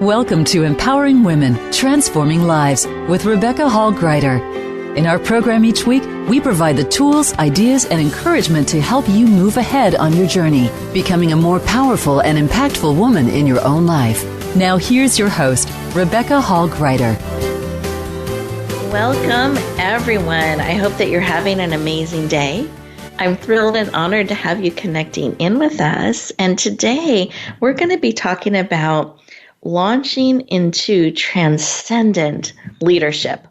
Welcome to Empowering Women, Transforming Lives with Rebecca Hall Gruyter. In our program each week, we provide the tools, ideas, and encouragement to help you move ahead on your journey, becoming a more powerful and impactful woman in your own life. Now here's your host, Rebecca Hall Gruyter. Welcome, everyone. I hope that you're having an amazing day. I'm thrilled and honored to have you connecting in with us. And today, we're going to be talking about launching into transcendent leadership.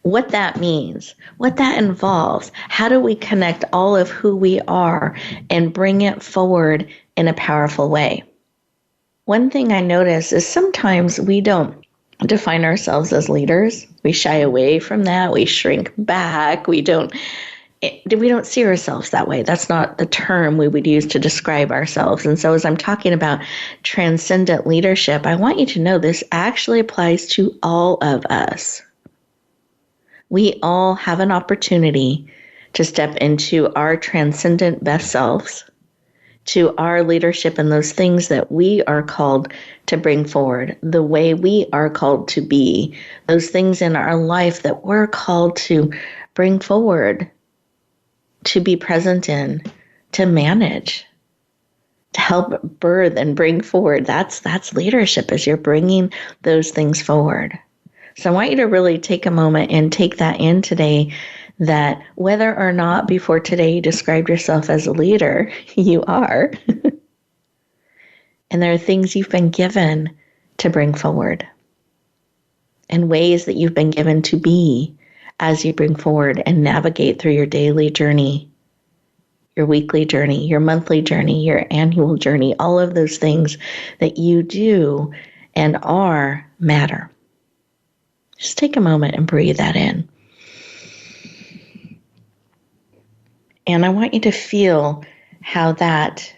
What that means, what that involves, how do we connect all of who we are and bring it forward in a powerful way? One thing I notice is sometimes we don't define ourselves as leaders. We shy away from that. We shrink back. We don't see ourselves that way. That's not the term we would use to describe ourselves. And so as I'm talking about transcendent leadership, I want you to know this actually applies to all of us. We all have an opportunity to step into our transcendent best selves, to our leadership and those things that we are called to bring forward, the way we are called to be, those things in our life that we're called to bring forward, to be present in, to manage, to help birth and bring forward. That's leadership, as you're bringing those things forward. So I want you to really take a moment and take that in today, that whether or not before today you described yourself as a leader, you are. And there are things you've been given to bring forward and ways that you've been given to be as you bring forward and navigate through your daily journey, your weekly journey, your monthly journey, your annual journey. All of those things that you do and are matter. Just take a moment and breathe that in. And I want you to feel how that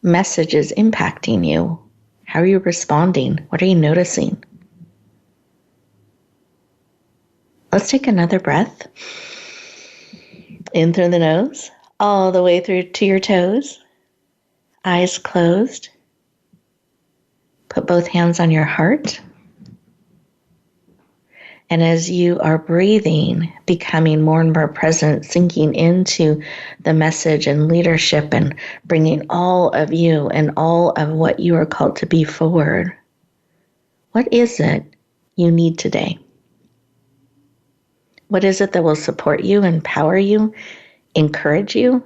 message is impacting you. How are you responding? What are you noticing? Let's take another breath. In through the nose, all the way through to your toes. Eyes closed. Put both hands on your heart. And as you are breathing, becoming more and more present, sinking into the message and leadership and bringing all of you and all of what you are called to be forward, what is it you need today? What is it that will support you, empower you, encourage you?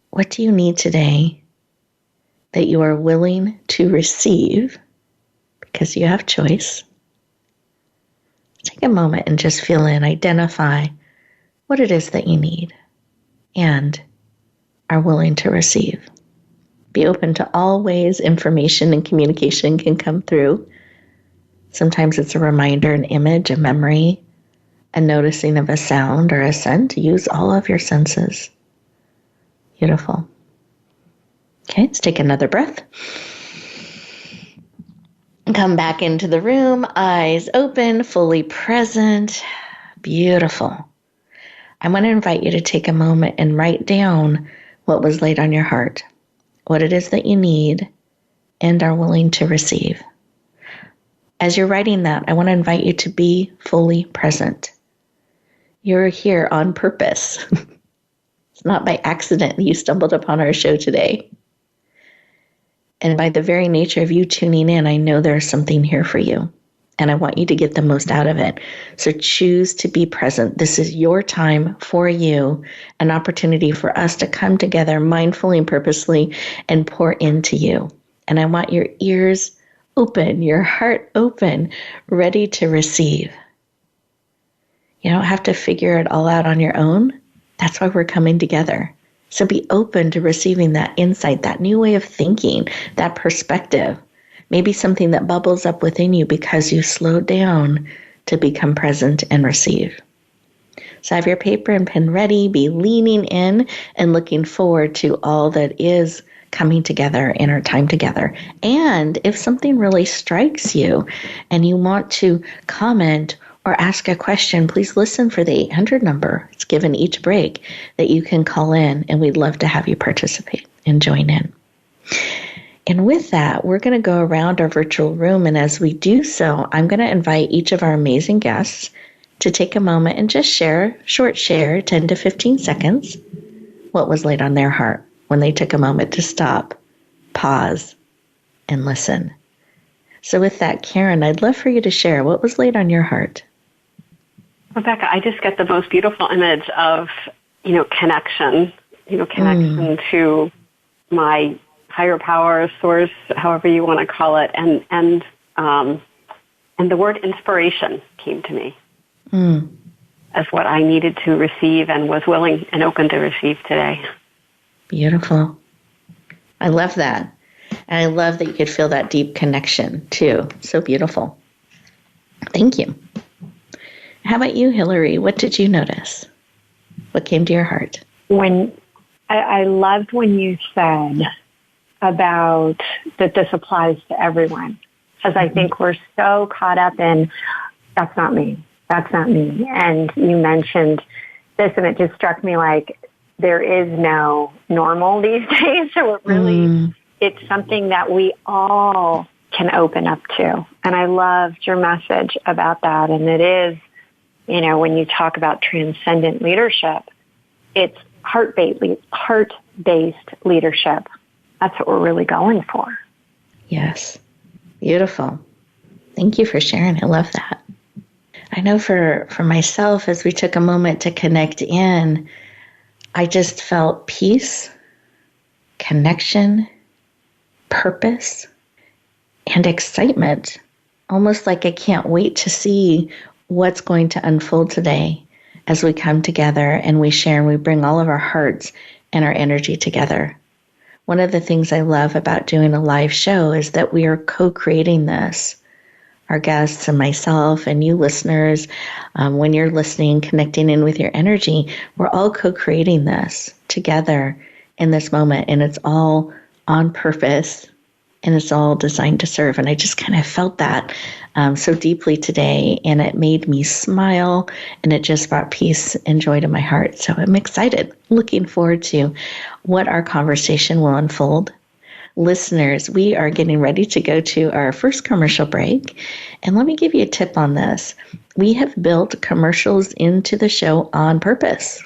What do you need today that you are willing to receive because you have choice? Take a moment and just feel in, identify what it is that you need and are willing to receive. Be open to all ways information and communication can come through. Sometimes it's a reminder, an image, a memory, a noticing of a sound or a scent. Use all of your senses. Beautiful. Okay, let's take another breath. Come back into the room, eyes open, fully present. Beautiful. I want to invite you to take a moment and write down what was laid on your heart, what it is that you need and are willing to receive. As you're writing that, I want to invite you to be fully present. You're here on purpose. It's not by accident that you stumbled upon our show today. And by the very nature of you tuning in, I know there's something here for you. And I want you to get the most out of it. So choose to be present. This is your time for you, an opportunity for us to come together mindfully and purposely and pour into you. And I want your ears open, your heart open, ready to receive. You don't have to figure it all out on your own. That's why we're coming together. So be open to receiving that insight, that new way of thinking, that perspective, maybe something that bubbles up within you because you slowed down to become present and receive. So have your paper and pen ready, be leaning in and looking forward to all that is coming together in our time together. And if something really strikes you and you want to comment or ask a question, please listen for the 800 number. It's given each break that you can call in, and we'd love to have you participate and join in. And with that, we're going to go around our virtual room. And as we do so, I'm going to invite each of our amazing guests to take a moment and just share 10 to 15 seconds, what was laid on their heart when they took a moment to stop, pause, and listen. So with that, Karen, I'd love for you to share what was laid on your heart. Rebecca, I just get the most beautiful image of, connection, connection to my higher power, source, however you want to call it, and the word inspiration came to me as what I needed to receive and was willing and open to receive today. Beautiful. I love that. And I love that you could feel that deep connection, too. So beautiful. Thank you. How about you, Hillary? What did you notice? What came to your heart? When I loved when you said about that this applies to everyone, because I think we're so caught up in, that's not me. And you mentioned this, and it just struck me like there is no normal these days. So it really, it's something that we all can open up to. And I loved your message about that. And it is, when you talk about transcendent leadership, it's heart-based leadership. That's what we're really going for. Yes. Beautiful. Thank you for sharing. I love that. I know for myself, as we took a moment to connect in, I just felt peace, connection, purpose, and excitement. Almost like I can't wait to see what's going to unfold today as we come together and we share and we bring all of our hearts and our energy together. One of the things I love about doing a live show is that we are co-creating this. Our guests and myself and you listeners, when you're listening, connecting in with your energy, we're all co-creating this together in this moment. And it's all on purpose and it's all designed to serve. And I just kind of felt that so deeply today. And it made me smile and it just brought peace and joy to my heart. So I'm excited, looking forward to what our conversation will unfold. Listeners, we are getting ready to go to our first commercial break. And let me give you a tip on this. We have built commercials into the show on purpose.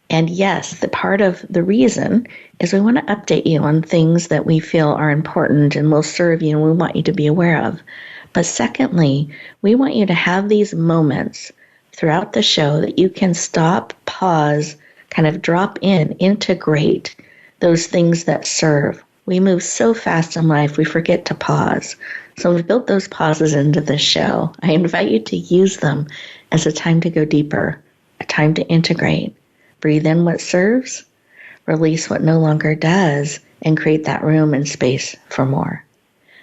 And yes, the part of the reason is we want to update you on things that we feel are important and will serve you and we want you to be aware of. But secondly, we want you to have these moments throughout the show that you can stop, pause, kind of drop in, integrate those things that serve. We move so fast in life, we forget to pause. So we've built those pauses into the show. I invite you to use them as a time to go deeper, a time to integrate. Breathe in what serves, release what no longer does, and create that room and space for more.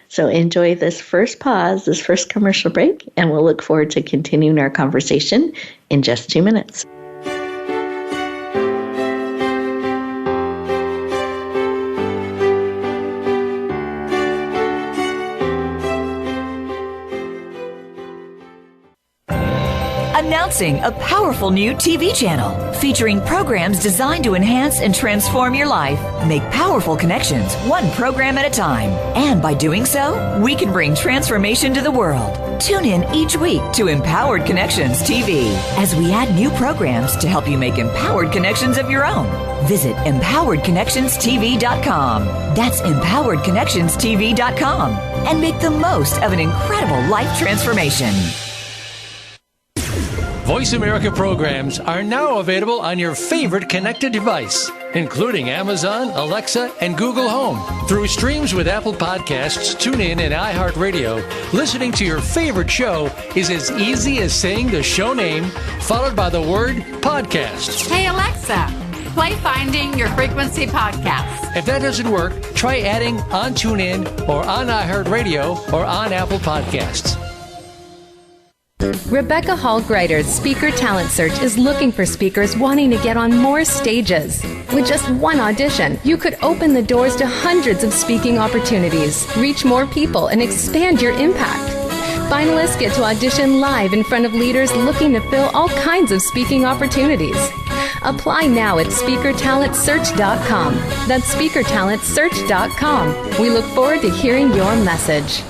So enjoy this first pause, this first commercial break, and we'll look forward to continuing our conversation in just 2 minutes. Announcing a powerful new TV channel featuring programs designed to enhance and transform your life. Make powerful connections, one program at a time. And by doing so, we can bring transformation to the world. Tune in each week to Empowered Connections TV as we add new programs to help you make empowered connections of your own. Visit empoweredconnectionstv.com. That's empoweredconnectionstv.com. And make the most of an incredible life transformation. Voice America programs are now available on your favorite connected device, including Amazon, Alexa, and Google Home. Through streams with Apple Podcasts, TuneIn, and iHeartRadio, listening to your favorite show is as easy as saying the show name followed by the word podcast. Hey, Alexa, play Finding Your Frequency podcast. If that doesn't work, try adding on TuneIn or on iHeartRadio or on Apple Podcasts. Rebecca Hall Gruyter's Speaker Talent Search is looking for speakers wanting to get on more stages. With just one audition, you could open the doors to hundreds of speaking opportunities, reach more people, and expand your impact. Finalists get to audition live in front of leaders looking to fill all kinds of speaking opportunities. Apply now at speakertalentsearch.com. That's speakertalentsearch.com. We look forward to hearing your message.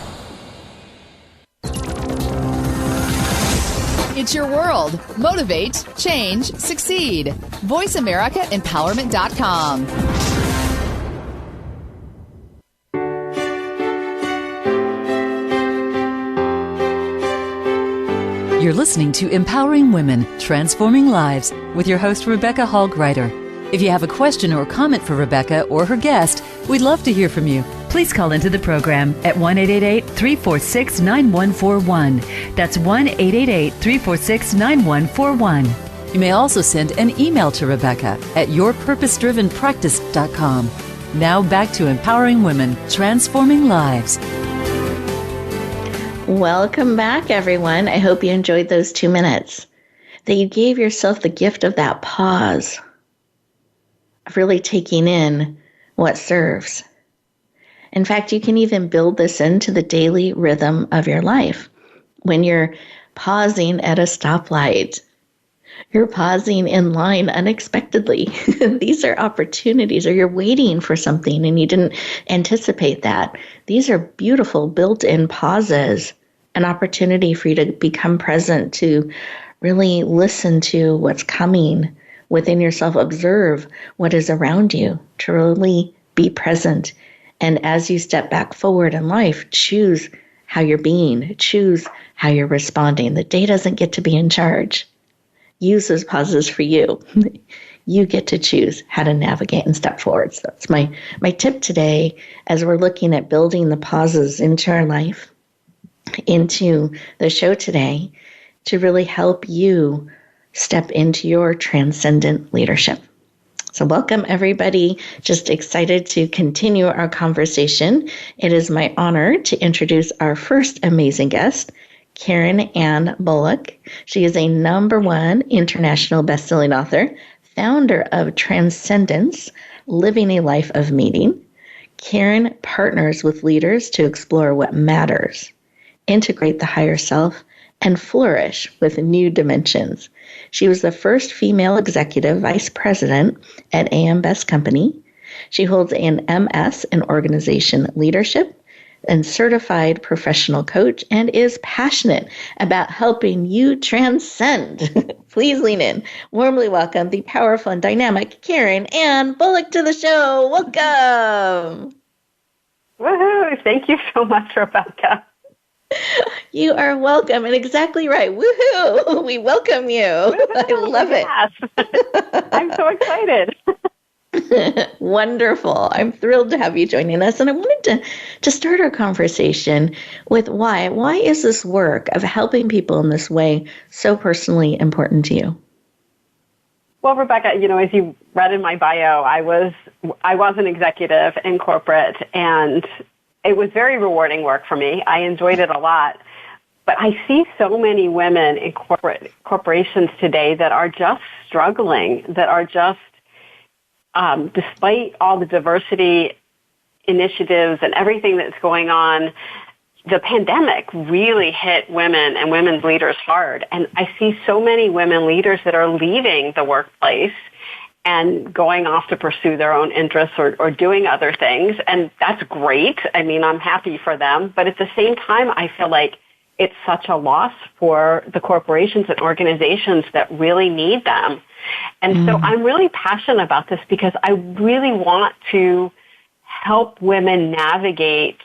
It's your world. Motivate, change, succeed. VoiceAmericaEmpowerment.com. You're listening to Empowering Women, Transforming Lives with your host, Rebecca Hall Gruyter. If you have a question or comment for Rebecca or her guest, we'd love to hear from you. Please call into the program at 1-888-346-9141. That's 1-888-346-9141. You may also send an email to Rebecca at yourpurposedrivenpractice.com. Now back to Empowering Women, Transforming Lives. Welcome back, everyone. I hope you enjoyed those 2 minutes, that you gave yourself the gift of that pause, of really taking in what serves. In fact, you can even build this into the daily rhythm of your life. When you're pausing at a stoplight, you're pausing in line unexpectedly. These are opportunities, or you're waiting for something and you didn't anticipate that. These are beautiful built-in pauses, an opportunity for you to become present, to really listen to what's coming within yourself, observe what is around you, to really be present. And as you step back forward in life, choose how you're being, choose how you're responding. The day doesn't get to be in charge. Use those pauses for you. You get to choose how to navigate and step forward. So that's my tip today, as we're looking at building the pauses into our life, into the show today, to really help you step into your transcendent leadership. So welcome, everybody. Just excited to continue our conversation. It is my honor to introduce our first amazing guest, Karen Ann Bullock. She is a #1 international best-selling author, founder of Transcendence, Living a Life of Meaning. Karen partners with leaders to explore what matters, integrate the higher self, and flourish with new dimensions. She was the first female executive vice president at AM Best Company. She holds an MS in organization leadership and certified professional coach, and is passionate about helping you transcend. Please lean in. Warmly welcome the powerful and dynamic Karen Ann Bullock to the show. Welcome. Woohoo! Thank you so much, Rebecca. You are welcome, and exactly right. Woohoo! We welcome you. Woo-hoo. I love it. Yes. I'm so excited. Wonderful. I'm thrilled to have you joining us. And I wanted to start our conversation with why. Why is this work of helping people in this way so personally important to you? Well, Rebecca, as you read in my bio, I was an executive in corporate, and it was very rewarding work for me. I enjoyed it a lot. But I see so many women in corporations today that are just struggling, that are just, despite all the diversity initiatives and everything that's going on, the pandemic really hit women and women's leaders hard. And I see so many women leaders that are leaving the workplace and going off to pursue their own interests or doing other things. And that's great. I mean, I'm happy for them. But at the same time, I feel like it's such a loss for the corporations and organizations that really need them. And so I'm really passionate about this because I really want to help women navigate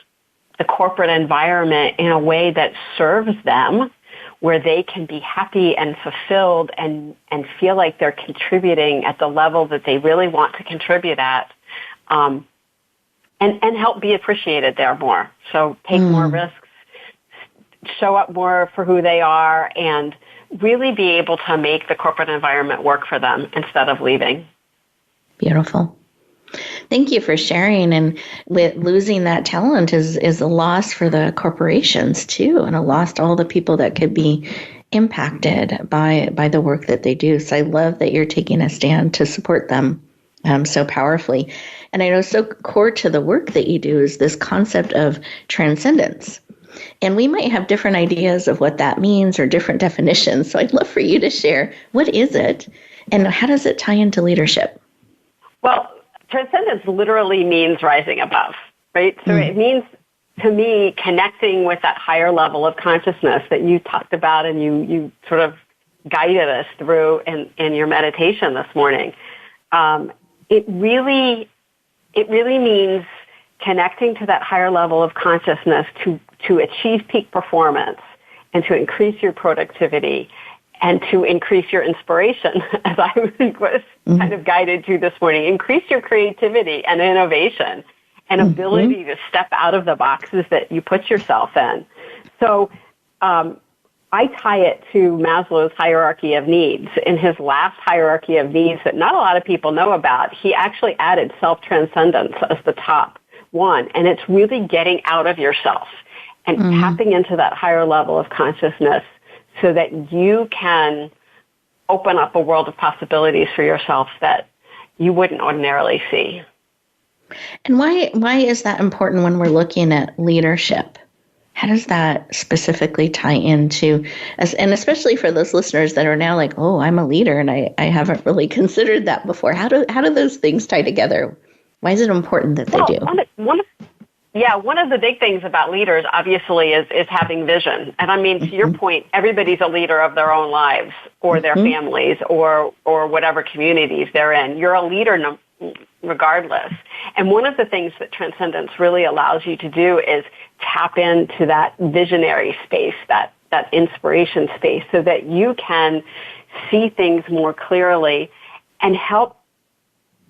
the corporate environment in a way that serves them, where they can be happy and fulfilled and feel like they're contributing at the level that they really want to contribute at, and help be appreciated there more. So take more risks, show up more for who they are, and really be able to make the corporate environment work for them instead of leaving. Beautiful. Thank you for sharing. And with losing that talent is a loss for the corporations too, and a loss to all the people that could be impacted by the work that they do. So I love that you're taking a stand to support them so powerfully. And I know so core to the work that you do is this concept of transcendence. And we might have different ideas of what that means or different definitions. So I'd love for you to share, what is it? And how does it tie into leadership? Well, transcendence literally means rising above, right? So it means, to me, connecting with that higher level of consciousness that you talked about and you sort of guided us through in your meditation this morning. It really means connecting to that higher level of consciousness to achieve peak performance and to increase your productivity and to increase your inspiration, as I was kind of guided to this morning. Increase your creativity and innovation and ability to step out of the boxes that you put yourself in. So I tie it to Maslow's hierarchy of needs. In his last hierarchy of needs that not a lot of people know about, he actually added self-transcendence as the top one. And it's really getting out of yourself and tapping into that higher level of consciousness so that you can open up a world of possibilities for yourself that you wouldn't ordinarily see. And why is that important when we're looking at leadership? How does that specifically tie into, and especially for those listeners that are now like, oh, I'm a leader and I haven't really considered that before. How do those things tie together? Why is it important that they do? One of the big things about leaders, obviously, is having vision. And I mean, to your point, everybody's a leader of their own lives or their families or whatever communities they're in. You're a leader regardless. And one of the things that Transcendence really allows you to do is tap into that visionary space, that inspiration space, so that you can see things more clearly and help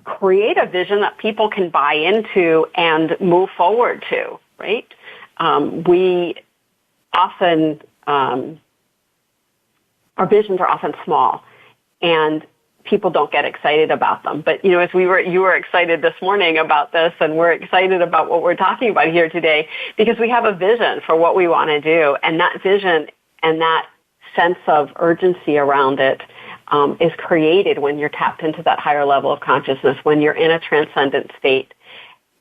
create a vision that people can buy into and move forward to, right? We often, our visions are often small, and people don't get excited about them. But, as you were excited this morning about this, and we're excited about what we're talking about here today, because we have a vision for what we want to do, and that vision and that sense of urgency around it is created when you're tapped into that higher level of consciousness, when you're in a transcendent state.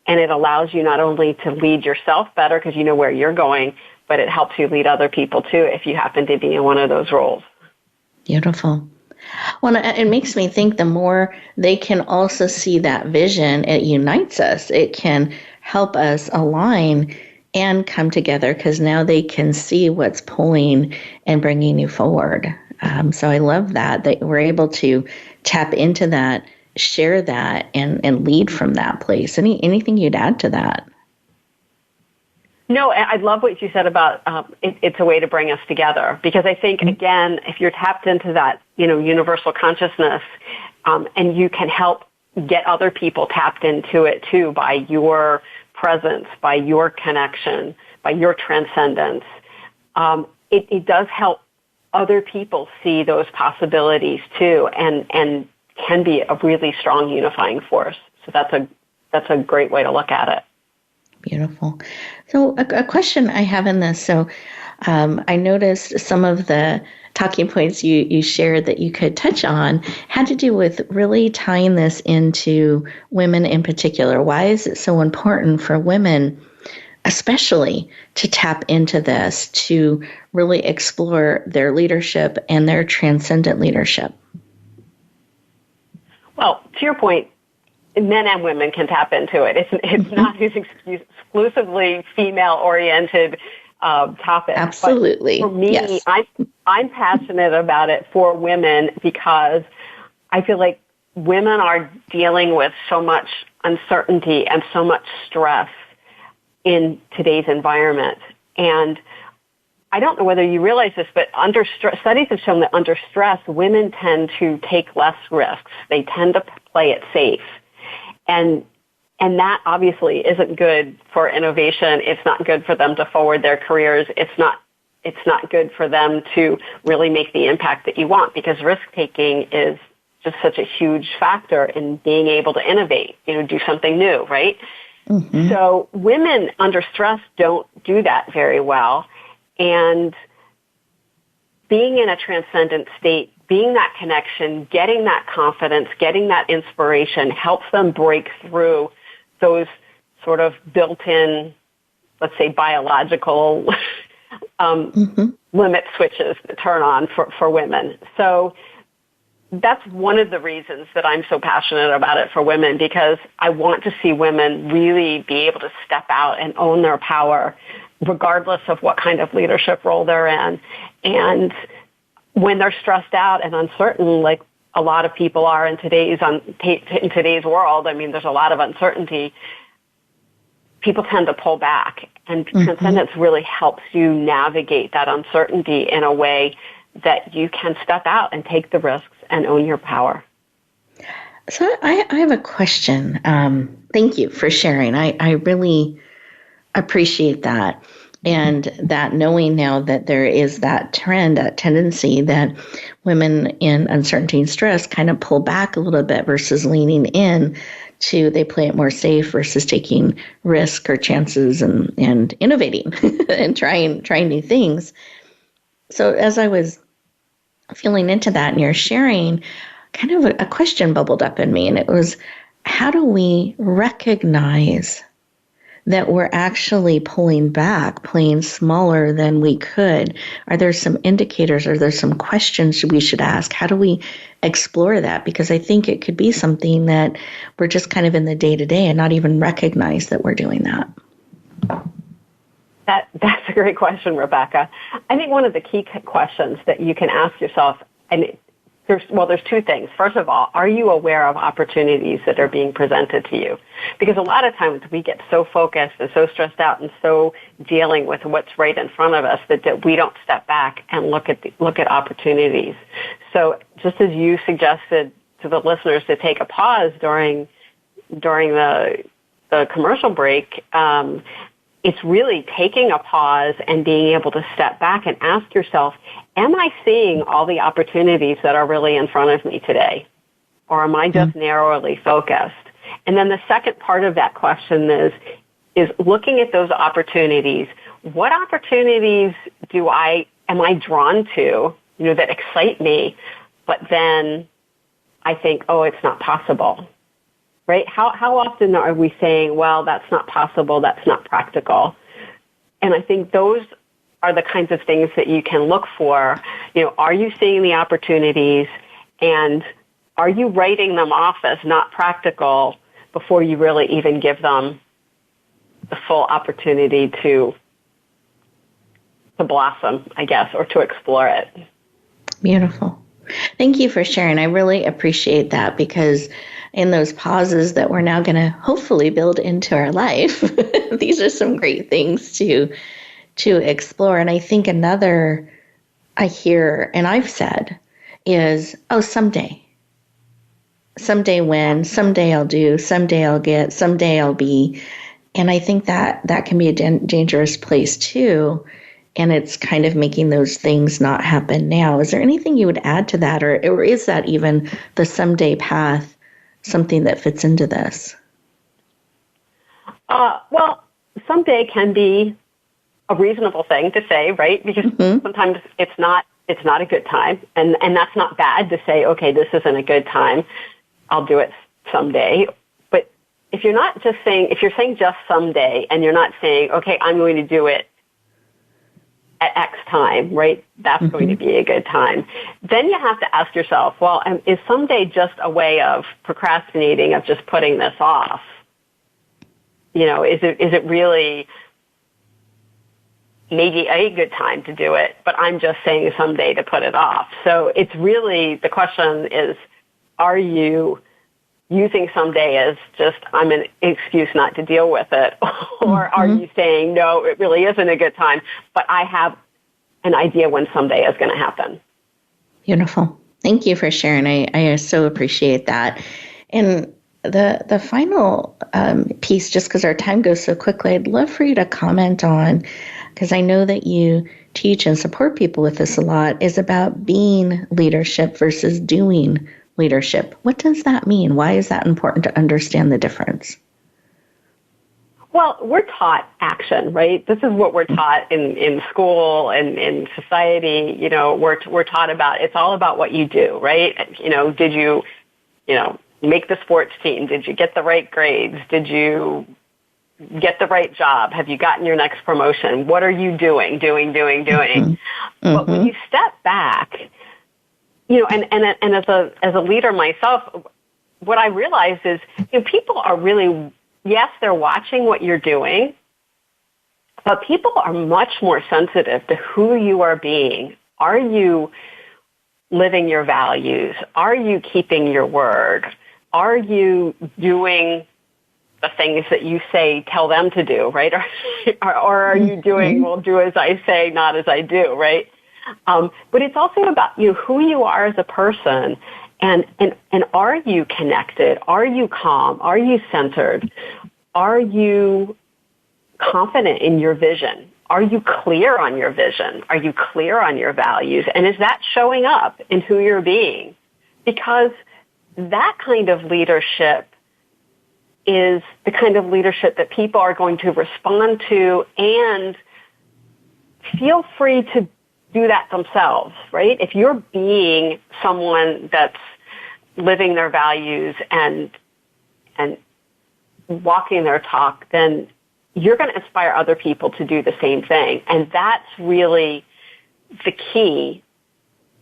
And it allows you not only to lead yourself better because you know where you're going, but it helps you lead other people too if you happen to be in one of those roles. Beautiful. Well, it makes me think the more they can also see that vision, it unites us. It can help us align and come together because now they can see what's pulling and bringing you forward. So I love that we're able to tap into that, share that, and lead from that place. Anything you'd add to that? No, I love what you said about it's a way to bring us together, because I think, again, if you're tapped into that, universal consciousness, and you can help get other people tapped into it too by your presence, by your connection, by your transcendence, it does help other people see those possibilities too, and can be a really strong unifying force. So that's a great way to look at it. Beautiful. So a question I have in this. So I noticed some of the talking points you shared that you could touch on had to do with really tying this into women in particular. Why is it so important for women, especially, to tap into this, to really explore their leadership and their transcendent leadership? Well, to your point, men and women can tap into it. It's not an exclusively female-oriented topic. Absolutely. But for me, yes. I'm passionate about it for women because I feel like women are dealing with so much uncertainty and so much stress in today's environment. And I don't know whether you realize this, but under stress, studies have shown that under stress, women tend to take less risks. They tend to play it safe. And that obviously isn't good for innovation. It's not good for them to forward their careers. It's not good for them to really make the impact that you want, because risk-taking is just such a huge factor in being able to innovate, do something new, right? Mm-hmm. So women under stress don't do that very well. And being in a transcendent state, being that connection, getting that confidence, getting that inspiration helps them break through those sort of built-in, let's say, biological limit switches that turn on for women. So that's one of the reasons that I'm so passionate about it for women, because I want to see women really be able to step out and own their power, regardless of what kind of leadership role they're in. And when they're stressed out and uncertain, like a lot of people are in today's world, I mean, there's a lot of uncertainty, people tend to pull back. And Transcendence really helps you navigate that uncertainty in a way that you can step out and take the risks and own your power. So I have a question. Thank you for sharing. I really appreciate that. And that knowing now that there is that trend, that tendency that women in uncertainty and stress kind of pull back a little bit versus leaning in to, they play it more safe versus taking risk or chances and innovating and trying new things. So as I was feeling into that and you're sharing, kind of a question bubbled up in me, and it was, how do we recognize that we're actually pulling back, playing smaller than we could? Are there some indicators? Are there some questions we should ask? How do we explore that? Because I think it could be something that we're just kind of in the day-to-day and not even recognize that we're doing that. That's a great question, Rebecca. I think one of the key questions that you can ask yourself, and there's two things. First of all, are you aware of opportunities that are being presented to you? Because a lot of times we get so focused and so stressed out and so dealing with what's right in front of us that we don't step back and look at opportunities. So just as you suggested to the listeners to take a pause during the commercial break, it's really taking a pause and being able to step back and ask yourself, am I seeing all the opportunities that are really in front of me today? Or am I just narrowly focused? And then the second part of that question is looking at those opportunities. What opportunities am I drawn to, that excite me, but then I think, oh, it's not possible? Right? How often are we saying, well, that's not possible, that's not practical? And I think those are the kinds of things that you can look for. Are you seeing the opportunities, and are you writing them off as not practical before you really even give them the full opportunity to blossom, I guess, or to explore it? Beautiful. Thank you for sharing. I really appreciate that, because in those pauses that we're now going to hopefully build into our life, these are some great things to explore. And I think another I hear, and I've said, is, oh, someday when, someday I'll do, someday I'll get, someday I'll be. And I think that can be a dangerous place too. And it's kind of making those things not happen now. Is there anything you would add to that? Or is that even the someday path something that fits into this? Well, someday can be a reasonable thing to say, right? Because sometimes it's not a good time. And that's not bad to say, okay, this isn't a good time, I'll do it someday. But if you're saying just someday, and you're not saying, okay, I'm going to do it at X time, right? That's going to be a good time. Then you have to ask yourself, well, is someday just a way of procrastinating, of just putting this off? Is it really maybe a good time to do it, but I'm just saying someday to put it off? So it's really, the question is, are you using someday as just, I'm an excuse not to deal with it? Or are you saying, no, it really isn't a good time, but I have an idea when someday is going to happen? Beautiful. Thank you for sharing. I so appreciate that. And the final piece, just because our time goes so quickly, I'd love for you to comment on, because I know that you teach and support people with this a lot, is about being leadership versus doing leadership. What does that mean? Why is that important to understand the difference? Well, we're taught action, right? This is what we're taught in school and in society. We're taught about, it's all about what you do, right? Did you, make the sports team? Did you get the right grades? Did you get the right job? Have you gotten your next promotion? What are you doing? But when you step back, and as a leader myself, what I realized is, people are really, yes, they're watching what you're doing, but people are much more sensitive to who you are being. Are you living your values? Are you keeping your word? Are you doing the things that you say, tell them to do, right? Or are you doing, well, do as I say, not as I do, right? But it's also about, who you are as a person, and are you connected? Are you calm? Are you centered? Are you confident in your vision? Are you clear on your vision? Are you clear on your values? And is that showing up in who you're being? Because that kind of leadership is the kind of leadership that people are going to respond to and feel free to do that themselves, right? If you're being someone that's living their values and walking their talk, then you're going to inspire other people to do the same thing. And that's really the key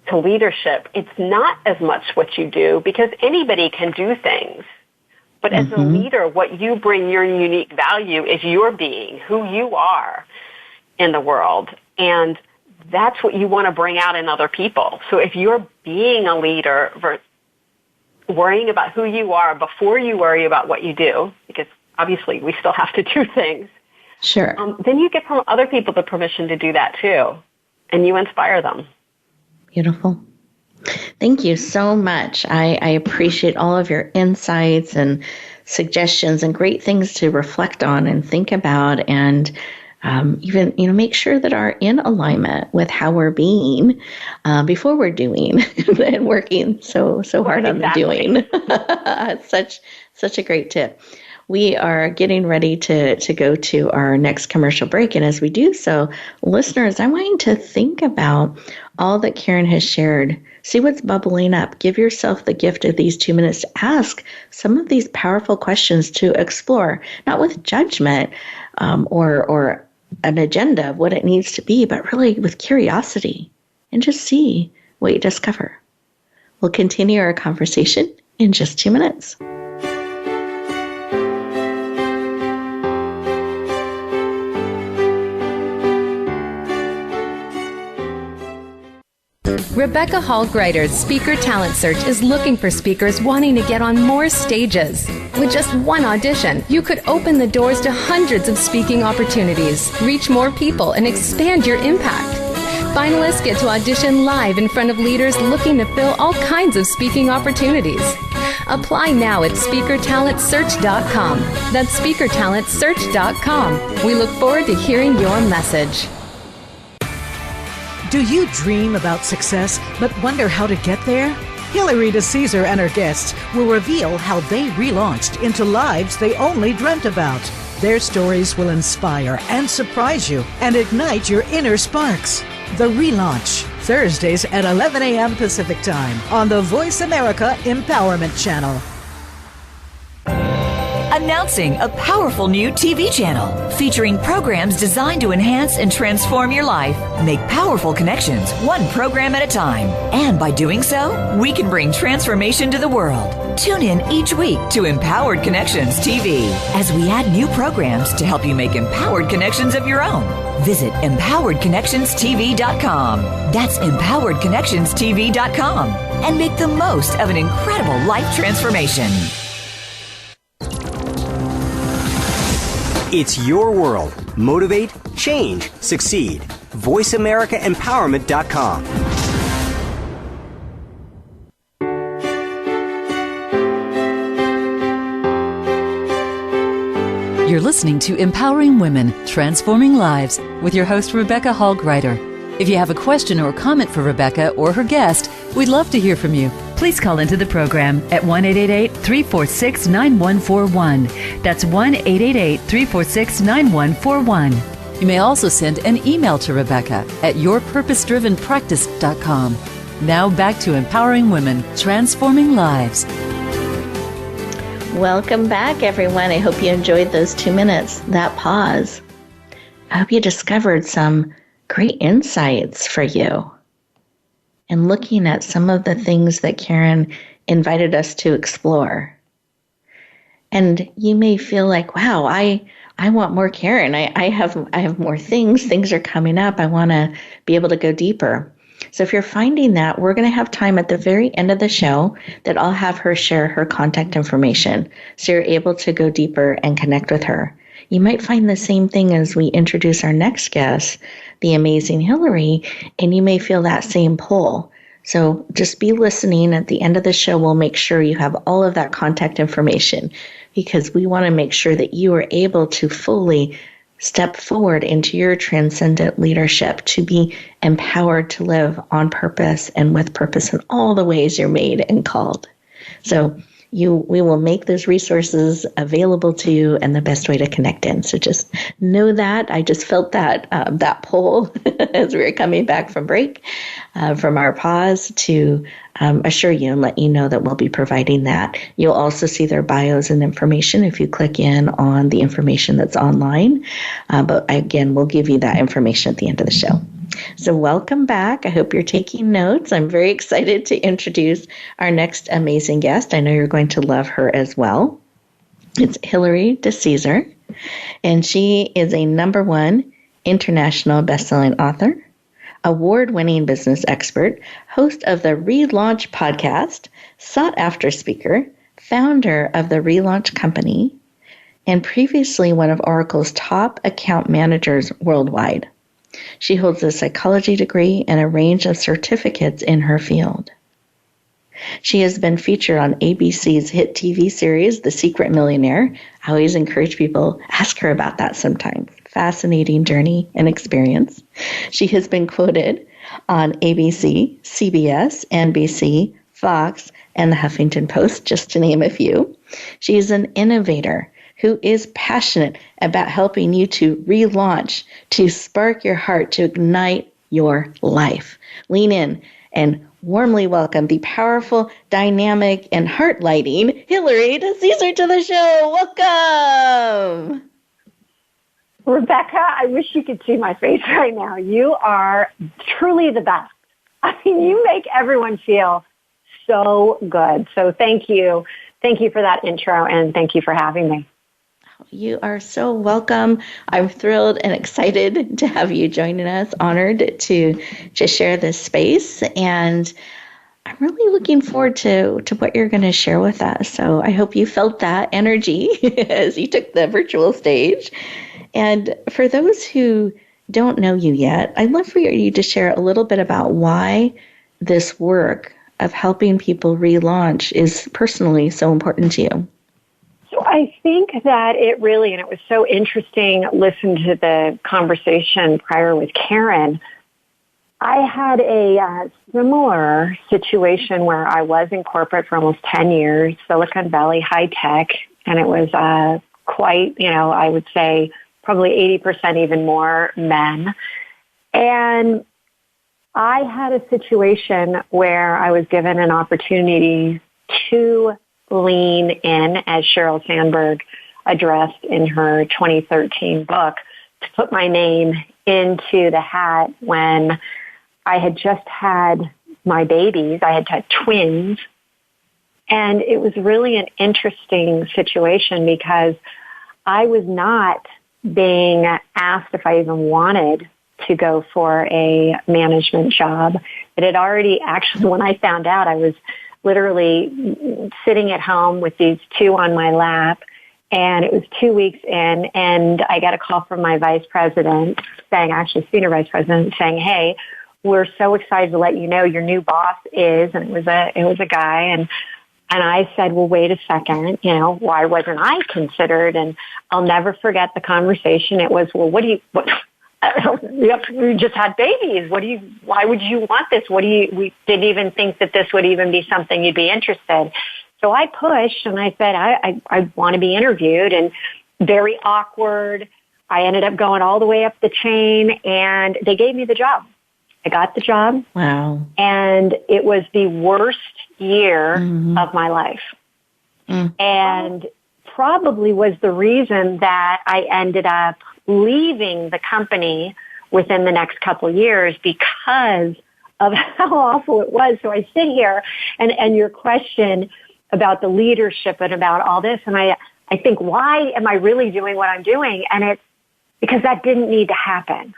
to leadership. It's not as much what you do, because anybody can do things. But as a leader, what you bring, your unique value, is your being, who you are in the world. And that's what you want to bring out in other people. So if you're being a leader, worrying about who you are before you worry about what you do, because obviously we still have to do things. Sure. Then you give other people the permission to do that too, and you inspire them. Beautiful. Thank you so much. I appreciate all of your insights and suggestions and great things to reflect on and think about, and even make sure that are in alignment with how we're being before we're doing and working so hard on the doing. Such a great tip. We are getting ready to go to our next commercial break. And as we do so, listeners, I want you to think about all that Karen has shared. See what's bubbling up. Give yourself the gift of these 2 minutes to ask some of these powerful questions to explore, not with judgment or an agenda of what it needs to be, but really with curiosity, and just see what you discover. We'll continue our conversation in just 2 minutes. Rebecca Hall Gruyter's Speaker Talent Search is looking for speakers wanting to get on more stages. With just one audition, you could open the doors to hundreds of speaking opportunities, reach more people, and expand your impact. Finalists get to audition live in front of leaders looking to fill all kinds of speaking opportunities. Apply now at speakertalentsearch.com. That's speakertalentsearch.com. We look forward to hearing your message. Do you dream about success but wonder how to get there? Hilary DeCesar and her guests will reveal how they relaunched into lives they only dreamt about. Their stories will inspire and surprise you and ignite your inner sparks. The Relaunch, Thursdays at 11 a.m. Pacific Time on the Voice America Empowerment Channel. Announcing a powerful new TV channel featuring programs designed to enhance and transform your life. Make powerful connections, one program at a time. And by doing so, we can bring transformation to the world. Tune in each week to Empowered Connections TV as we add new programs to help you make empowered connections of your own. Visit empoweredconnectionstv.com. That's empoweredconnectionstv.com. And make the most of an incredible life transformation. It's your world. Motivate, change, succeed. VoiceAmericaEmpowerment.com. You're listening to Empowering Women, Transforming Lives with your host, Rebecca Hall Gruyter. If you have a question or comment for Rebecca or her guest, we'd love to hear from you. Please call into the program at 1-888-346-9141. That's 1-888-346-9141. You may also send an email to Rebecca at yourpurposedrivenpractice.com. Now back to Empowering Women, Transforming Lives. Welcome back, everyone. I hope you enjoyed those 2 minutes, that pause. I hope you discovered some great insights for you. and looking at some of the things that Karen invited us to explore. And you may feel like, wow, I want more Karen. I have more things. Things are coming up. I want to be able to go deeper. So if you're finding that, we're going to have time at the very end of the show that I'll have her share her contact information so you're able to go deeper and connect with her. You might find the same thing as we introduce our next guest, the amazing Hillary, and you may feel that same pull. So just be listening. At the end of the show, we'll make sure you have all of that contact information because we want to make sure that you are able to fully step forward into your transcendent leadership, to be empowered to live on purpose and with purpose in all the ways you're made and called. So we will make those resources available to you and the best way to connect in. So just know that. I just felt that pull as we were coming back from break, from our pause, to assure you and let you know that we'll be providing that. You'll also see their bios and information if you click in on the information that's online. But again, we'll give you that information at the end of the show. So welcome back. I hope you're taking notes. I'm very excited to introduce our next amazing guest. I know you're going to love her as well. It's Hillary DeCesar, and she is a #1 international best-selling author, award-winning business expert, host of the Relaunch podcast, sought-after speaker, founder of the Relaunch Company, and previously one of Oracle's top account managers worldwide. She holds a psychology degree and a range of certificates in her field. She has been featured on ABC's hit TV series, The Secret Millionaire. I always encourage people, ask her about that sometime. Fascinating journey and experience. She has been quoted on ABC, CBS, NBC, Fox, and the Huffington Post, just to name a few. She is an innovator who is passionate about helping you to relaunch, to spark your heart, to ignite your life. Lean in and warmly welcome the powerful, dynamic, and heart-lighting Hillary DeCesar to the show. Welcome! Rebecca, I wish you could see my face right now. You are truly the best. I mean, you make everyone feel so good. So thank you. Thank you for that intro, and thank you for having me. You are so welcome. I'm thrilled and excited to have you joining us, honored to share this space. And I'm really looking forward to what you're going to share with us. So I hope you felt that energy as you took the virtual stage. And for those who don't know you yet, I'd love for you to share a little bit about why this work of helping people relaunch is personally so important to you. So I think that it really, and it was so interesting, listen to the conversation prior with Karen. I had a similar situation where I was in corporate for almost 10 years, Silicon Valley high tech, and it was quite, I would say probably 80% even more men. And I had a situation where I was given an opportunity to lean in, as Sheryl Sandberg addressed in her 2013 book, to put my name into the hat when I had just had my babies. I had had twins. And it was really an interesting situation because I was not being asked if I even wanted to go for a management job. It had already actually, when I found out, I was literally sitting at home with these two on my lap, and it was 2 weeks in, and I got a call from my vice president saying, actually senior vice president, saying, "Hey, we're so excited to let you know your new boss is," and it was a guy, and I said, "Well, wait a second, why wasn't I considered?" And I'll never forget the conversation. It was, "Well, we just had babies. Why would you want this? We didn't even think that this would even be something you'd be interested." So I pushed and I said, I want to be interviewed, and very awkward. I ended up going all the way up the chain, and they gave me the job. I got the job. Wow. And it was the worst year of my life. And probably was the reason that I ended up leaving the company within the next couple of years, because of how awful it was. So I sit here and your question about the leadership and about all this, and I think, why am I really doing what I'm doing? And it's because that didn't need to happen.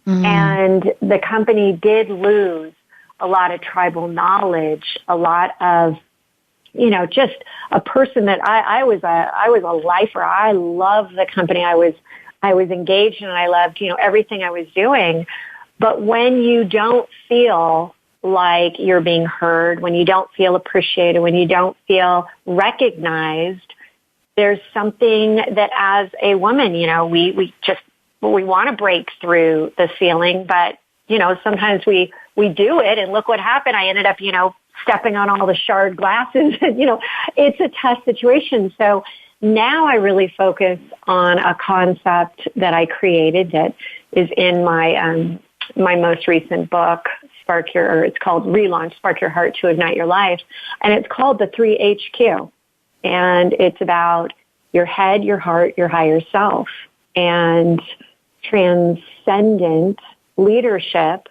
And the company did lose a lot of tribal knowledge, a lot of, just a person that I was a lifer. I loved the company. I was engaged and I loved, everything I was doing. But when you don't feel like you're being heard, when you don't feel appreciated, when you don't feel recognized, there's something that as a woman, we want to break through the ceiling, but, sometimes we do it, and look what happened. I ended up, stepping on all the shard glasses. It's a tough situation. So now I really focus on a concept that I created that is in my my most recent book, it's called Relaunch, Spark Your Heart to Ignite Your Life. And it's called the 3HQ. And it's about your head, your heart, your higher self. And Transcendent Leadership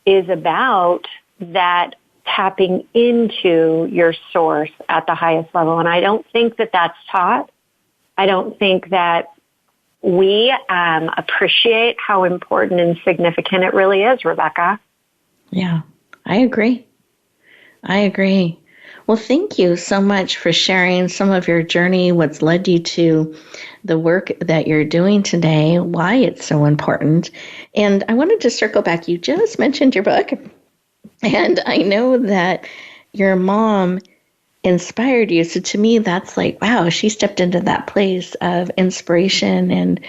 is about that tapping into your source at the highest level. And I don't think that that's taught. I don't think that we appreciate how important and significant it really is, Rebecca. Yeah, I agree. Well, thank you so much for sharing some of your journey, what's led you to the work that you're doing today, why it's so important. And I wanted to circle back. You just mentioned your book, and I know that your mom inspired you. So to me, that's like, wow, she stepped into that place of inspiration and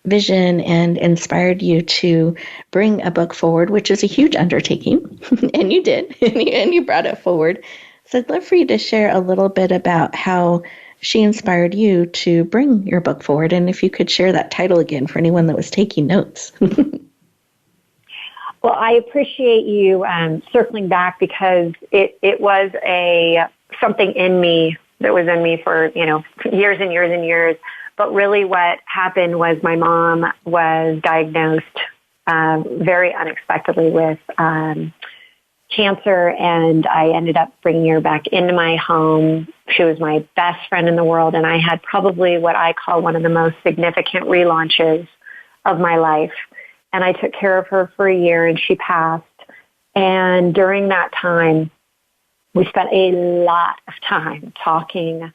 vision and inspired you to bring a book forward, which is a huge undertaking. And you did, and you brought it forward. So I'd love for you to share a little bit about how she inspired you to bring your book forward. And if you could share that title again for anyone that was taking notes. Well, I appreciate you circling back, because it was something in me that was in me for, years and years and years. But really what happened was my mom was diagnosed very unexpectedly with cancer, and I ended up bringing her back into my home. She was my best friend in the world, and I had probably what I call one of the most significant relaunches of my life. And I took care of her for a year, and she passed. And during that time, we spent a lot of time talking.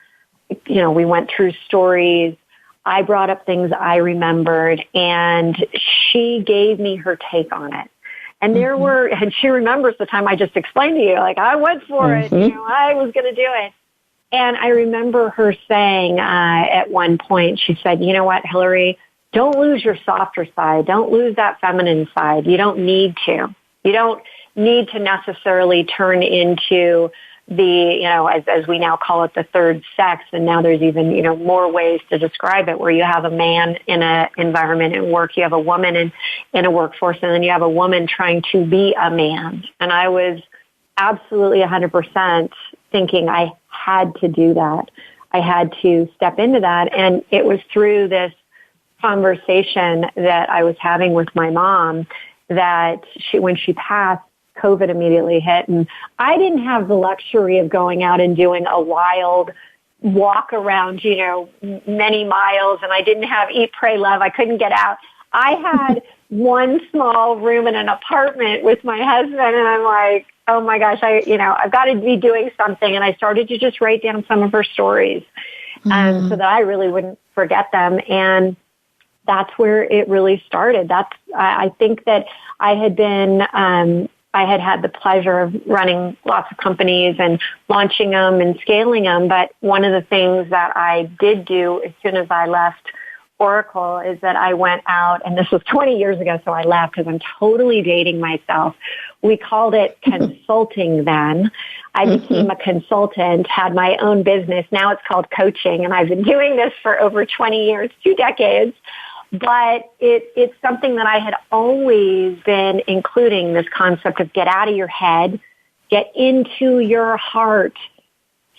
We went through stories. I brought up things I remembered, and she gave me her take on it. And and she remembers the time I just explained to you, like, I went for it, I was going to do it. And I remember her saying at one point, she said, you know what, Hillary, don't lose your softer side. Don't lose that feminine side. You don't need to. You don't need to necessarily turn into the, as we now call it, the third sex. And now there's even, more ways to describe it, where you have a man in an environment at work, you have a woman in a workforce, and then you have a woman trying to be a man. And I was absolutely 100% thinking I had to do that. I had to step into that. And it was through this conversation that I was having with my mom that when she passed, COVID immediately hit, and I didn't have the luxury of going out and doing a wild walk around, many miles, and I didn't have Eat, Pray, Love. I couldn't get out. I had one small room in an apartment with my husband, and I'm like, oh my gosh, I've got to be doing something. And I started to just write down some of her stories so that I really wouldn't forget them. And that's where it really started. I think that I had the pleasure of running lots of companies and launching them and scaling them. But one of the things that I did do as soon as I left Oracle is that I went out, and this was 20 years ago, so I left because I'm totally dating myself. We called it consulting then. I became a consultant, had my own business. Now it's called coaching, and I've been doing this for over 20 years, 2 decades. But it's something that I had always been including, this concept of get out of your head, get into your heart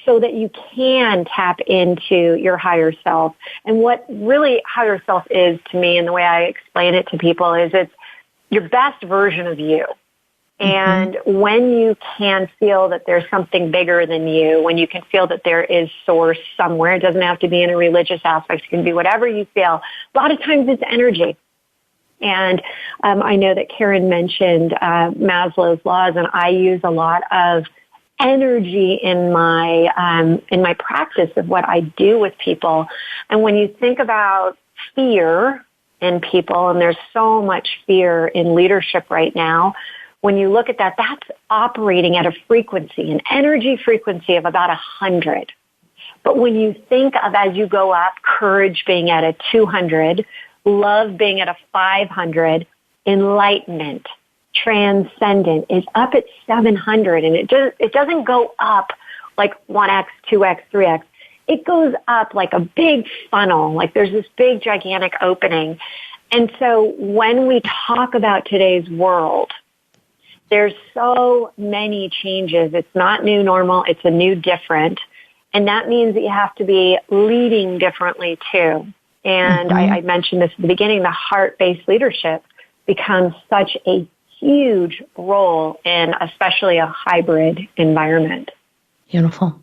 so that you can tap into your higher self. And what really higher self is to me, and the way I explain it to people, is it's your best version of you. And when you can feel that there's something bigger than you, when you can feel that there is source somewhere, it doesn't have to be in a religious aspect, it can be whatever you feel. A lot of times it's energy. And I know that Karen mentioned Maslow's laws, and I use a lot of energy in my practice of what I do with people. And when you think about fear in people, and there's so much fear in leadership right now, when you look at that, that's operating at a frequency, an energy frequency of about 100. But when you think of, as you go up, courage being at a 200, love being at a 500, enlightenment, transcendent is up at 700, and it doesn't go up like 1x, 2x, 3x. It goes up like a big funnel, like there's this big gigantic opening. And so when we talk about today's world, there's so many changes. It's not new normal, it's a new different. And that means that you have to be leading differently too. And I mentioned this at the beginning, the heart-based leadership becomes such a huge role in especially a hybrid environment. Beautiful.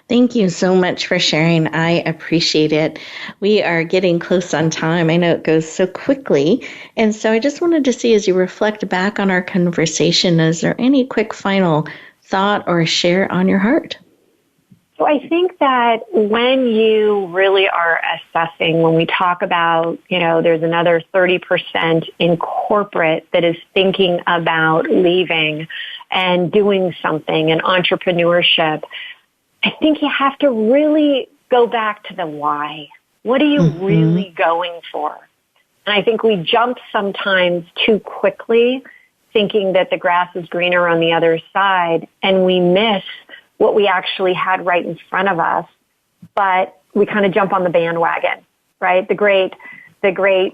Thank you so much for sharing. I appreciate it. We are getting close on time. I know it goes so quickly. And so I just wanted to see, as you reflect back on our conversation, is there any quick final thought or share on your heart? So I think that when you really are assessing, when we talk about, there's another 30% in corporate that is thinking about leaving and doing something in entrepreneurship, I think you have to really go back to the why. What are you really going for? And I think we jump sometimes too quickly thinking that the grass is greener on the other side, and we miss what we actually had right in front of us, but we kind of jump on the bandwagon, right? The great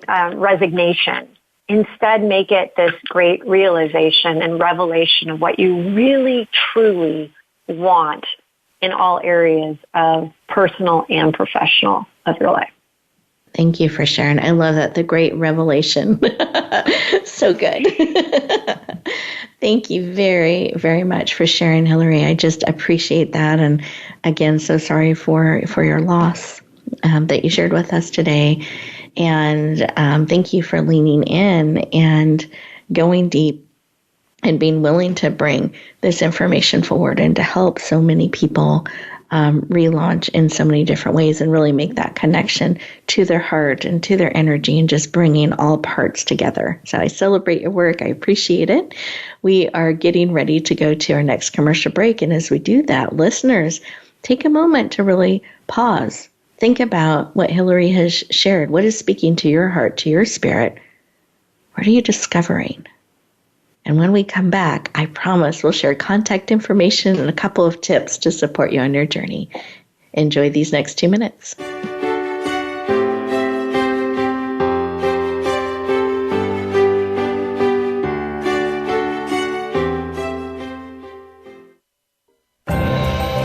resignation. Instead, make it this great realization and revelation of what you really, truly want in all areas of personal and professional of your life. Thank you for sharing. I love that. The great revelation. So good. Thank you very, very much for sharing, Hillary. I just appreciate that. And again, so sorry for your loss that you shared with us today. And thank you for leaning in and going deep and being willing to bring this information forward and to help so many people relaunch in so many different ways and really make that connection to their heart and to their energy and just bringing all parts together. So I celebrate your work. I appreciate it. We are getting ready to go to our next commercial break. And as we do that, listeners, take a moment to really pause. Think about what Hillary has shared. What is speaking to your heart, to your spirit? What are you discovering? And when we come back, I promise we'll share contact information and a couple of tips to support you on your journey. Enjoy these next 2 minutes.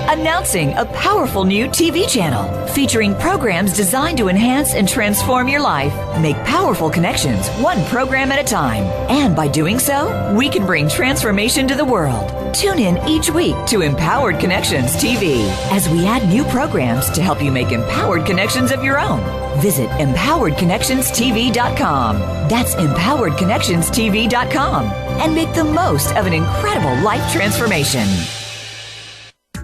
Announcing a powerful new TV channel featuring programs designed to enhance and transform your life. Make powerful connections, one program at a time. And by doing so, we can bring transformation to the world. Tune in each week to Empowered Connections TV as we add new programs to help you make empowered connections of your own. Visit empoweredconnectionstv.com. That's empoweredconnectionstv.com. And make the most of an incredible life transformation.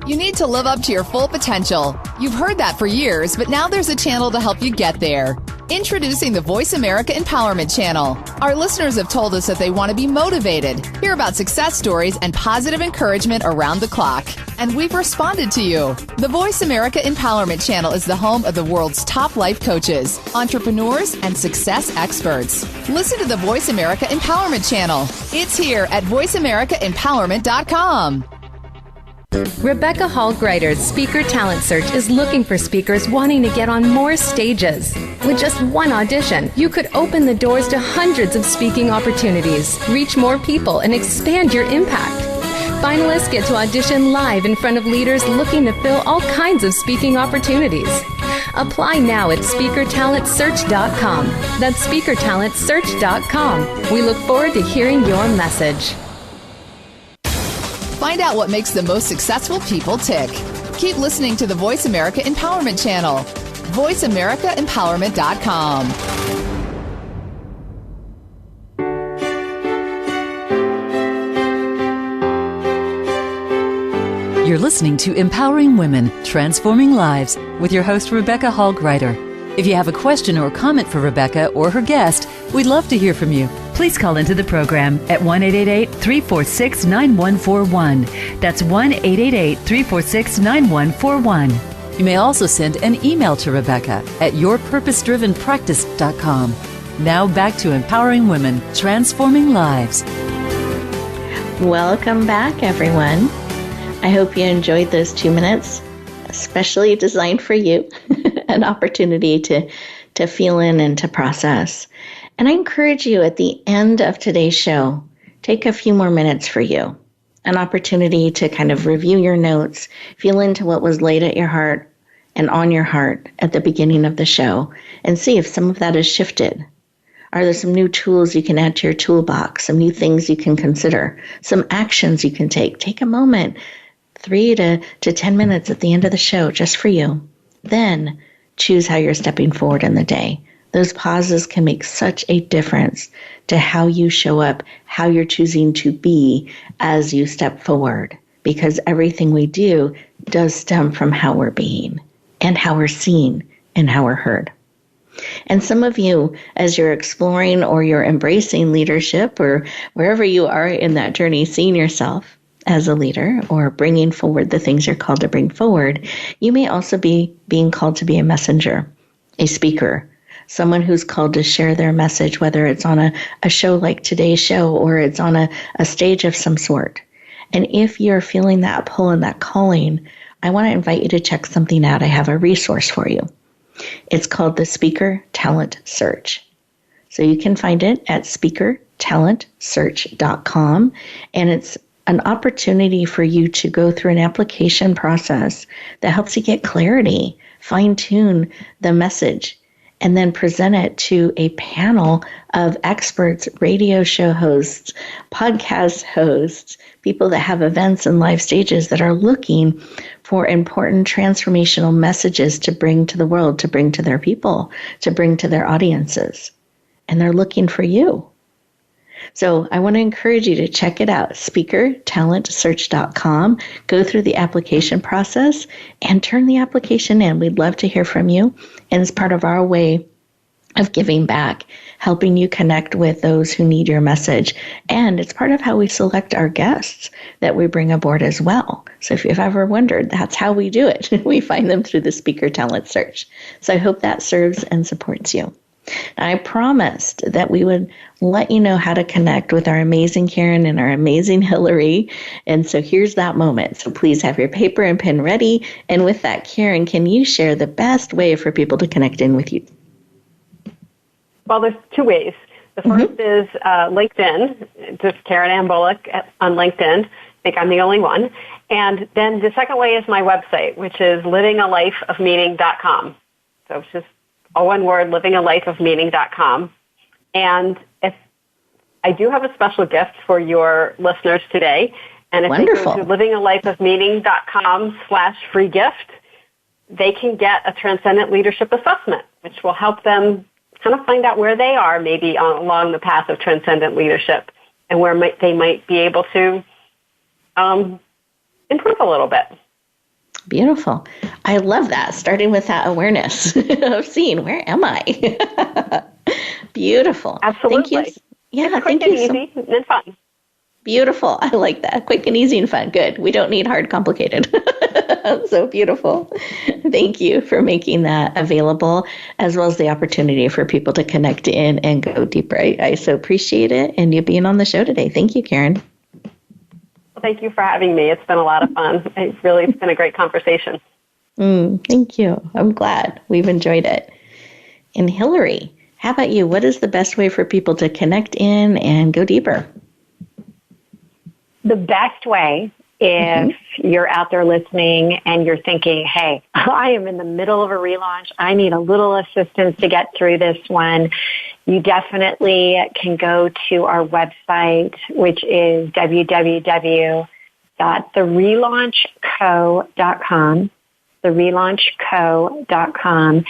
You need to live up to your full potential. You've heard that for years, but now there's a channel to help you get there. Introducing the Voice America Empowerment Channel. Our listeners have told us that they want to be motivated, hear about success stories, and positive encouragement around the clock. And we've responded to you. The Voice America Empowerment Channel is the home of the world's top life coaches, entrepreneurs, and success experts. Listen to the Voice America Empowerment Channel. It's here at voiceamericaempowerment.com. Rebecca Hall Gruyter's Speaker Talent Search is looking for speakers wanting to get on more stages. With just one audition, you could open the doors to hundreds of speaking opportunities, reach more people, and expand your impact. Finalists get to audition live in front of leaders looking to fill all kinds of speaking opportunities. Apply now at speakertalentsearch.com. That's speakertalentsearch.com. We look forward to hearing your message. Find out what makes the most successful people tick. Keep listening to the Voice America Empowerment Channel. VoiceAmericaEmpowerment.com. You're listening to Empowering Women, Transforming Lives with your host, Rebecca Hall Gruyter. If you have a question or comment for Rebecca or her guest, we'd love to hear from you. Please call into the program at 1-888-346-9141. That's 1-888-346-9141. You may also send an email to Rebecca at yourpurposedrivenpractice.com. Now back to Empowering Women, Transforming Lives. Welcome back, everyone. I hope you enjoyed those 2 minutes, especially designed for you, an opportunity to feel in and to process. And I encourage you at the end of today's show, take a few more minutes for you, an opportunity to kind of review your notes, feel into what was laid at your heart and on your heart at the beginning of the show, and see if some of that has shifted. Are there some new tools you can add to your toolbox, some new things you can consider, some actions you can take? Take a moment, 3 to 10 minutes at the end of the show just for you. Then choose how you're stepping forward in the day. Those pauses can make such a difference to how you show up, how you're choosing to be as you step forward, because everything we do does stem from how we're being and how we're seen and how we're heard. And some of you, as you're exploring or you're embracing leadership or wherever you are in that journey, seeing yourself as a leader or bringing forward the things you're called to bring forward, you may also be being called to be a messenger, a speaker, someone who's called to share their message, whether it's on a show like today's show or it's on a stage of some sort. And if you're feeling that pull and that calling, I want to invite you to check something out. I have a resource for you. It's called the Speaker Talent Search. So you can find it at speakertalentsearch.com, and it's an opportunity for you to go through an application process that helps you get clarity, fine-tune the message, and then present it to a panel of experts, radio show hosts, podcast hosts, people that have events and live stages that are looking for important transformational messages to bring to the world, to bring to their people, to bring to their audiences. And they're looking for you. So I want to encourage you to check it out, speakertalentsearch.com. Go through the application process and turn the application in. We'd love to hear from you. And it's part of our way of giving back, helping you connect with those who need your message. And it's part of how we select our guests that we bring aboard as well. So if you've ever wondered, that's how we do it. We find them through the Speaker Talent Search. So I hope that serves and supports you. I promised that we would let you know how to connect with our amazing Karen and our amazing Hillary. And so here's that moment. So please have your paper and pen ready. And with that, Karen, can you share the best way for people to connect in with you? Well, there's 2 ways. The first is LinkedIn, just Karen Ann Bullock on LinkedIn. I think I'm the only one. And then the second way is my website, which is livingalifeofmeaning.com. So it's just all one word, livingalifeofmeaning.com. And if I do have a special gift for your listeners today, and if Wonderful. they go to livingalifeofmeaning.com/free gift, they can get a Transcendent Leadership Assessment, which will help them kind of find out where they are maybe along the path of Transcendent Leadership and where they might be able to improve a little bit. Beautiful. I love that, starting with that awareness of seeing, where am I? Beautiful. Absolutely. Thank you. Yeah, it's quick and easy and fun. Beautiful. I like that. Quick and easy and fun. Good. We don't need hard, complicated. So beautiful. Thank you for making that available, as well as the opportunity for people to connect in and go deeper. I so appreciate it and you being on the show today. Thank you, Karen. Well, thank you for having me. It's been a lot of fun. It's been a great conversation. Thank you. I'm glad we've enjoyed it. And Hillary, how about you? What is the best way for people to connect in and go deeper? The best way, if you're out there listening and you're thinking, hey, I am in the middle of a relaunch, I need a little assistance to get through this one, you definitely can go to our website, which is www.therelaunchco.com, therelaunchco.com.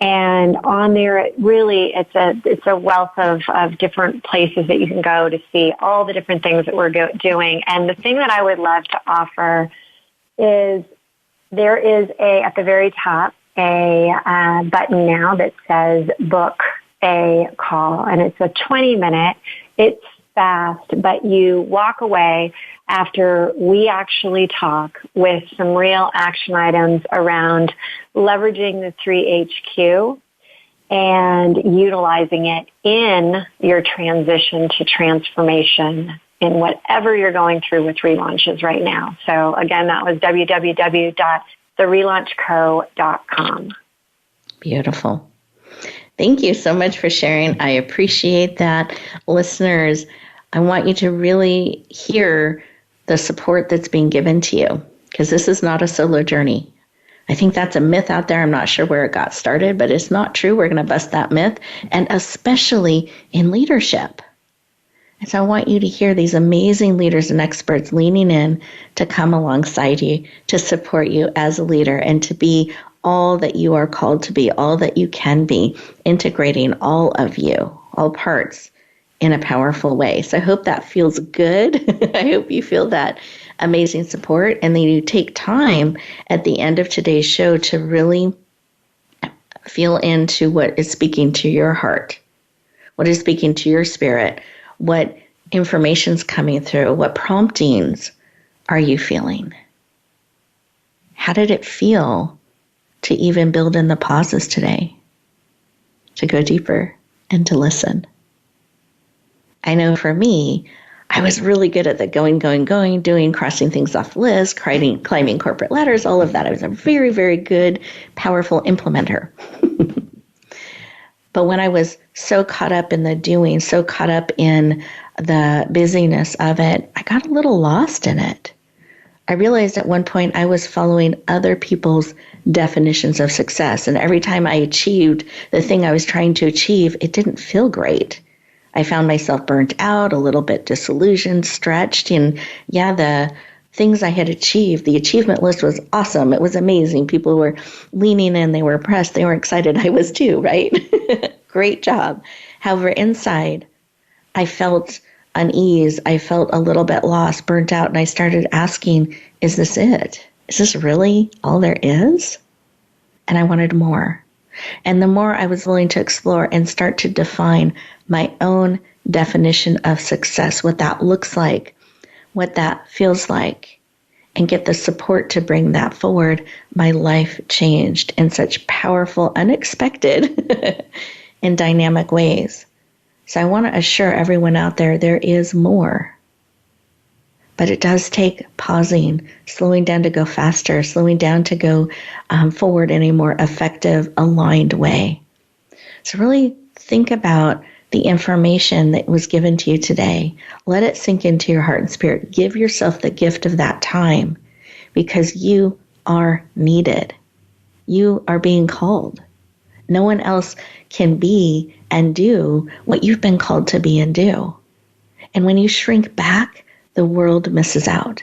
And on there, it's a wealth of different places that you can go to see all the different things that we're doing. And the thing that I would love to offer is there is at the very top, a button now that says book a call. And it's a 20-minute. It's fast, but you walk away after we actually talk with some real action items around leveraging the 3HQ and utilizing it in your transition to transformation in whatever you're going through with relaunches right now. So again, that was www.therelaunchco.com. Beautiful. Thank you so much for sharing. I appreciate that. Listeners, I want you to really hear the support that's being given to you, because this is not a solo journey. I think that's a myth out there. I'm not sure where it got started, but it's not true. We're going to bust that myth, and especially in leadership. And so I want you to hear these amazing leaders and experts leaning in to come alongside you, to support you as a leader, and to be all that you are called to be, all that you can be, integrating all of you, all parts, in a powerful way. So I hope that feels good. I hope you feel that amazing support, and then you take time at the end of today's show to really feel into what is speaking to your heart, what is speaking to your spirit, what information's coming through, what promptings are you feeling? How did it feel to even build in the pauses today, to go deeper and to listen? I know for me, I was really good at the going, doing, crossing things off the list, climbing corporate ladders, all of that. I was a very, very good, powerful implementer. But when I was so caught up in the doing, so caught up in the busyness of it, I got a little lost in it. I realized at one point I was following other people's definitions of success. And every time I achieved the thing I was trying to achieve, it didn't feel great. I found myself burnt out, a little bit disillusioned, stretched. And the things I had achieved, the achievement list was awesome. It was amazing. People were leaning in. They were impressed. They were excited. I was too, right? Great job. However, inside, I felt unease. I felt a little bit lost, burnt out. And I started asking, is this it? Is this really all there is? And I wanted more. And the more I was willing to explore and start to define my own definition of success, what that looks like, what that feels like, and get the support to bring that forward, my life changed in such powerful, unexpected, and dynamic ways. So I want to assure everyone out there is more. But it does take pausing, slowing down to go faster, slowing down to go forward in a more effective, aligned way. So really think about the information that was given to you today. Let it sink into your heart and spirit. Give yourself the gift of that time, because you are needed. You are being called. No one else can be and do what you've been called to be and do. And when you shrink back, the world misses out.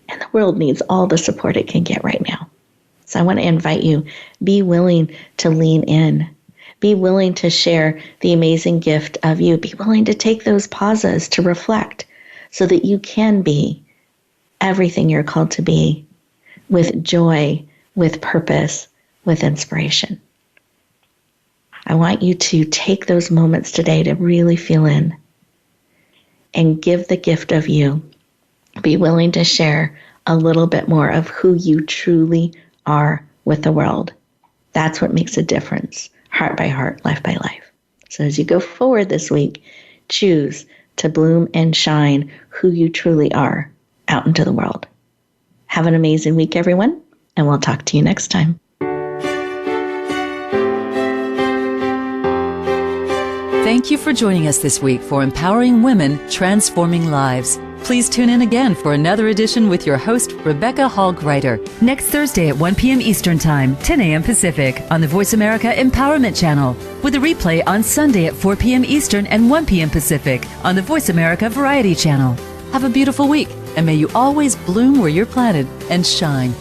And the world needs all the support it can get right now. So I want to invite you, be willing to lean in. Be willing to share the amazing gift of you. Be willing to take those pauses to reflect so that you can be everything you're called to be, with joy, with purpose, with inspiration. I want you to take those moments today to really feel in and give the gift of you. Be willing to share a little bit more of who you truly are with the world. That's what makes a difference, heart by heart, life by life. So as you go forward this week, choose to bloom and shine who you truly are out into the world. Have an amazing week, everyone, and we'll talk to you next time. Thank you for joining us this week for Empowering Women, Transforming Lives. Please tune in again for another edition with your host, Rebecca Hall-Gruyter, next Thursday at 1 p.m. Eastern Time, 10 a.m. Pacific, on the Voice America Empowerment Channel, with a replay on Sunday at 4 p.m. Eastern and 1 p.m. Pacific on the Voice America Variety Channel. Have a beautiful week. And may you always bloom where you're planted and shine.